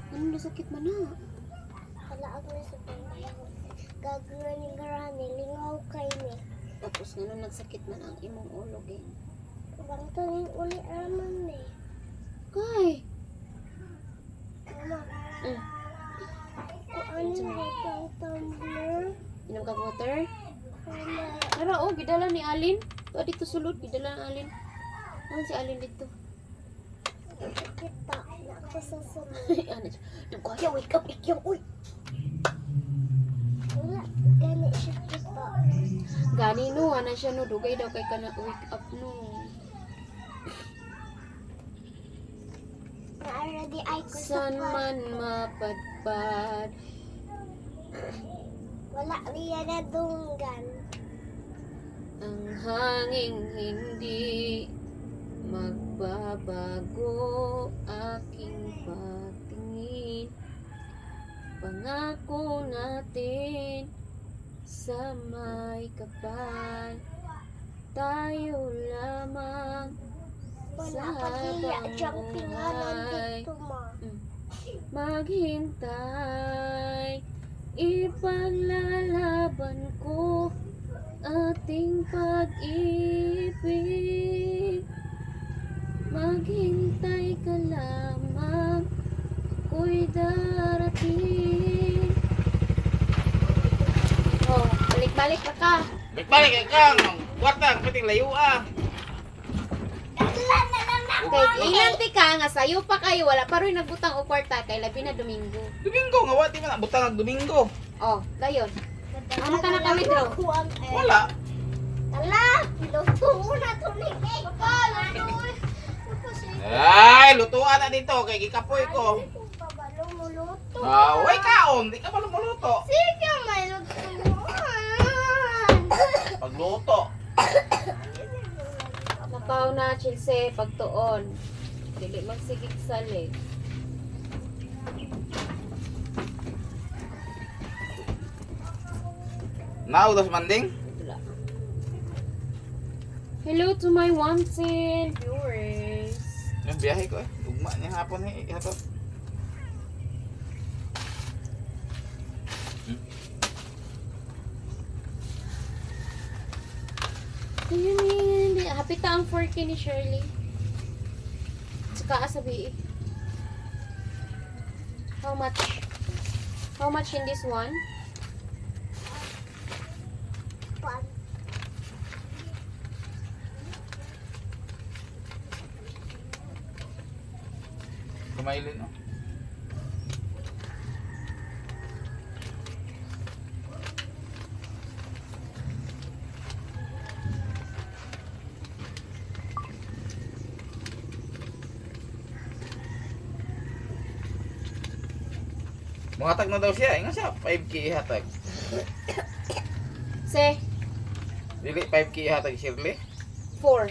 Ano nasakit man na? Hala ako na sa pangalan. Gagawin ni lingaw kay ni. Tapos nga nung nagsakit man ang imong ulo eh. Bang to ning uli raman ni. Kay! Mama, Mm. kung ano ito ang tumbler? Inom ka water? Wala. Tara oh, gidala ni Alin. Tuwa dito sulod, gidala ni Alin. Ano si Alin dito? Kita na ako sa sunod. Ano siya? Yung kaya, wake up, ikyong, uy! Wala, gani siya kita. Gani no, ano siya no, dugay daw kay ka na wake up no. Naara di ay ko sa San man mapadpad, Wala riya na dunggan. ang hanging hindi magbabago aking patingin. Pangako natin sa may kapal, tayo lamang Wala sa pa hiya habang diyang tingalan buhay. dito ma. Maghintay, ipaglalaban ko ating pag-ibig. Maghintay ka lamang, ako'y darating. Oh, balik-balik ka ka. Balik kay kang watang piting layo ah. Okay, ilanti ka nga sayo pa kayo, wala pa rin nagbutang o kwarta kay labi na Domingo. Domingo nga wati man butang ang Domingo. Oh, dayon. Ano ka na kami, Dro? Wala. Tala, luto na to ni Kay. Ay, lutuan na dito kay gikapoy ko. Pabalo mo luto. Ah, way kaon, di ka pa lumuluto. Sige, may lutuan. Pagluto. Napaw na, Chilse, pagtuon. Dili magsigig sali. Naudos manding. Wala. Hello to my wanted viewers. Yung biyahe ko eh. Ugma niya hapon eh. Hapon. Ayun, hapit ang 4K ni Shirley. Saka asabi. How much? How much in this one? Pan. Kumailin no. Manghatag na daw siya. Ingat siya. 5K ihatag. Se, Dili 5K ihatag Shirley. 4.